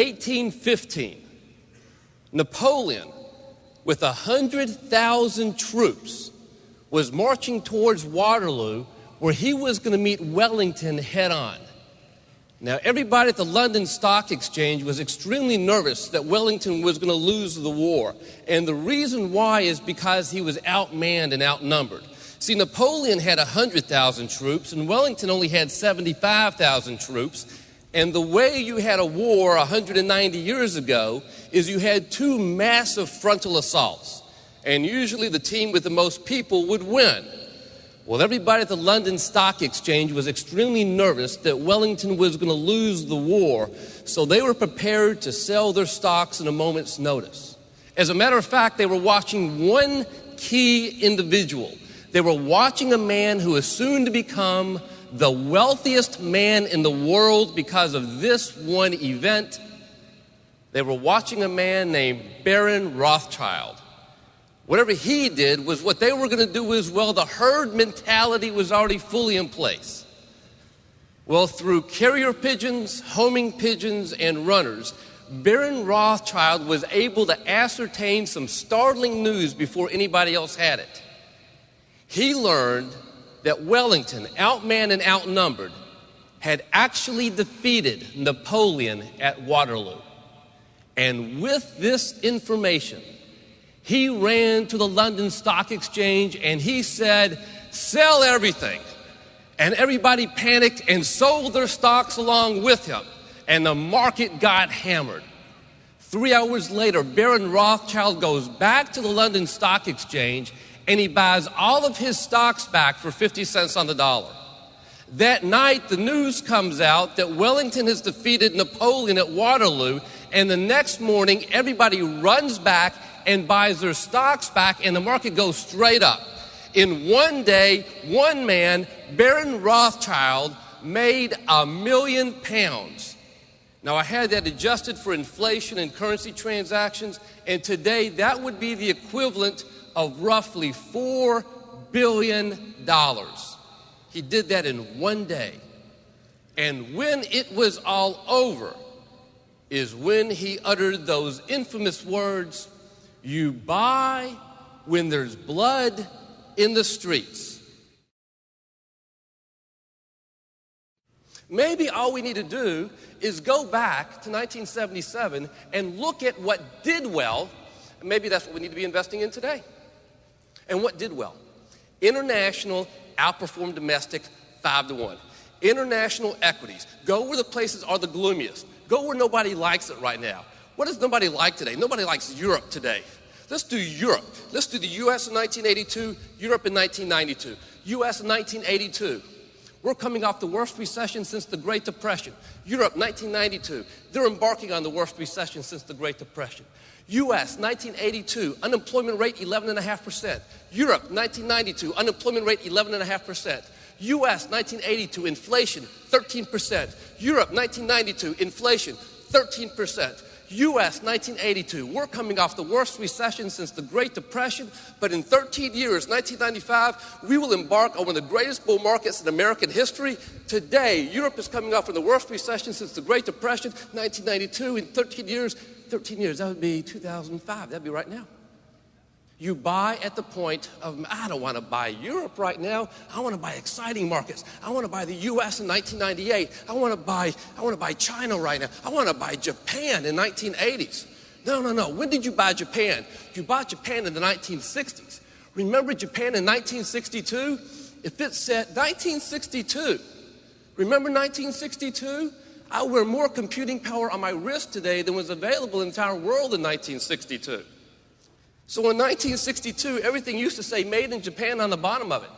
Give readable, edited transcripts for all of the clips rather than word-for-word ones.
1815, Napoleon, with 100,000 troops, was marching towards Waterloo, where he was going to meet Wellington head on. Now, everybody at the London Stock Exchange was extremely nervous that Wellington was going to lose the war. And the reason why is because he was outmanned and outnumbered. See, Napoleon had 100,000 troops, and Wellington only had 75,000 troops. And the way you had a war 190 years ago is you had two massive frontal assaults. And usually the team with the most people would win. Well, everybody at the London Stock Exchange was extremely nervous that Wellington was going to lose the war, so they were prepared to sell their stocks in a moment's notice. As a matter of fact, they were watching one key individual. They were watching a man who is soon to become the wealthiest man in the world because of this one event. They were watching a man named Baron Rothschild. Whatever he did was what they were going to do as well. The herd mentality was already fully in place. Well, through carrier pigeons, homing pigeons, and runners, Baron Rothschild was able to ascertain some startling news before anybody else had it. He learned that Wellington, outmanned and outnumbered, had actually defeated Napoleon at Waterloo. And with this information, he ran to the London Stock Exchange and he said, "Sell everything." And everybody panicked and sold their stocks along with him. And the market got hammered. 3 hours later, Baron Rothschild goes back to the London Stock Exchange and he buys all of his stocks back for 50 cents on the dollar. That night, the news comes out that Wellington has defeated Napoleon at Waterloo, and the next morning, everybody runs back and buys their stocks back, and the market goes straight up. In one day, one man, Baron Rothschild, made £1 million. Now, I had that adjusted for inflation and currency transactions, and today that would be the equivalent of roughly $4 billion. He did that in one day. And when it was all over is when he uttered those infamous words, "You buy when there's blood in the streets." Maybe all we need to do is go back to 1977 and look at what did well, and maybe that's what we need to be investing in today. And what did well? International outperformed domestic 5-1. International equities. Go where the places are the gloomiest. Go where nobody likes it right now. What does nobody like today? Nobody likes Europe today. Let's do Europe. Let's do the U.S. in 1982, Europe in 1992. U.S. in 1982. We're coming off the worst recession since the Great Depression. Europe, 1992. They're embarking on the worst recession since the Great Depression. U.S., 1982, unemployment rate 11.5%. Europe, 1992, unemployment rate 11.5%. U.S., 1982, inflation 13%. Europe, 1992, inflation 13%. U.S., 1982, we're coming off the worst recession since the Great Depression, but in 13 years, 1995, we will embark on one of the greatest bull markets in American history. Today, Europe is coming off from the worst recession since the Great Depression, 1992. In 13 years, that would be 2005. That'd be right now. You buy at the point of, I don't want to buy Europe right now. I want to buy exciting markets. I want to buy the U.S. in 1998. I want to buy China right now. I want to buy Japan in 1980s. No. When did you buy Japan? You bought Japan in the 1960s. Remember Japan in 1962? If it said 1962, remember 1962? I wear more computing power on my wrist today than was available in the entire world in 1962. So in 1962, everything used to say made in Japan on the bottom of it.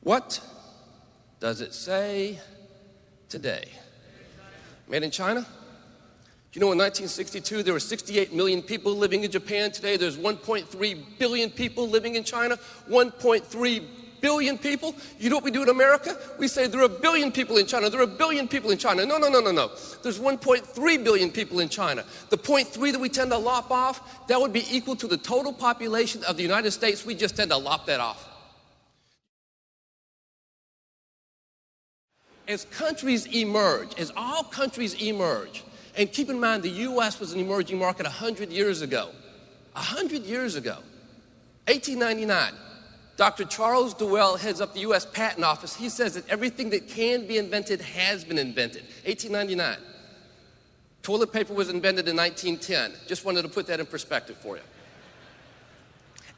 What does it say today? Made in China? Do you know in 1962 there were 68 million people living in Japan? Today there's 1.3 billion people living in China. 1.3 billion people. You know what we do in America? We say there are 1 billion people in China. There are 1 billion people in China. No. There's 1.3 billion people in China. The 0.3 that we tend to lop off, that would be equal to the total population of the United States. We just tend to lop that off. as countries emerge, as all countries emerge, and keep in mind the U.S. was an emerging market 100 years ago. 100 years ago, 1899, Dr. Charles Duell heads up the U.S. Patent Office. He says that everything that can be invented has been invented. 1899. Toilet paper was invented in 1910. Just wanted to put that in perspective for you.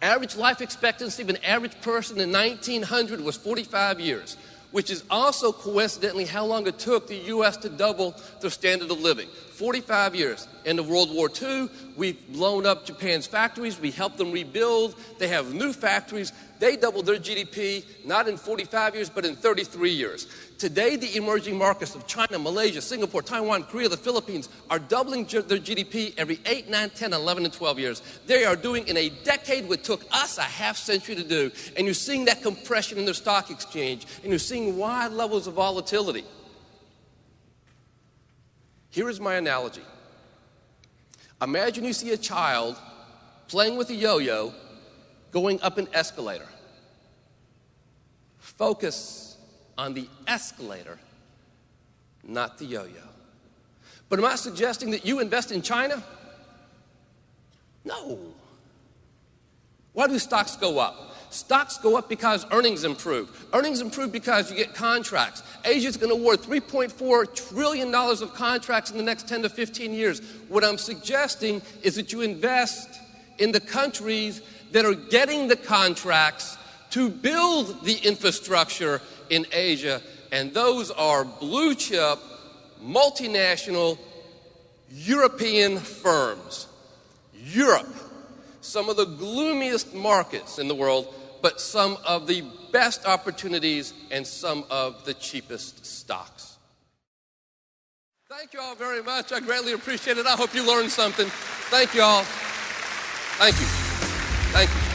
Average life expectancy of an average person in 1900 was 45 years, which is also coincidentally how long it took the U.S. to double their standard of living. 45 years. End of World War II, we've blown up Japan's factories. We helped them rebuild. They have new factories. They doubled their GDP, not in 45 years, but in 33 years. Today, the emerging markets of China, Malaysia, Singapore, Taiwan, Korea, the Philippines are doubling their GDP every 8, 9, 10, 11, and 12 years. They are doing in a decade what took us a half century to do. And you're seeing that compression in their stock exchange, and you're seeing wide levels of volatility. Here is my analogy. Imagine you see a child playing with a yo-yo going up an escalator. Focus on the escalator, not the yo-yo. But am I suggesting that you invest in China? No. Why do stocks go up? Stocks go up because earnings improve. Earnings improve because you get contracts. Asia's going to award $3.4 trillion of contracts in the next 10 to 15 years. What I'm suggesting is that you invest in the countries that are getting the contracts to build the infrastructure in Asia, and those are blue chip, multinational, European firms. Europe, some of the gloomiest markets in the world, but some of the best opportunities and some of the cheapest stocks. Thank you all very much. I greatly appreciate it. I hope you learned something. Thank you all. Thank you. Thank you.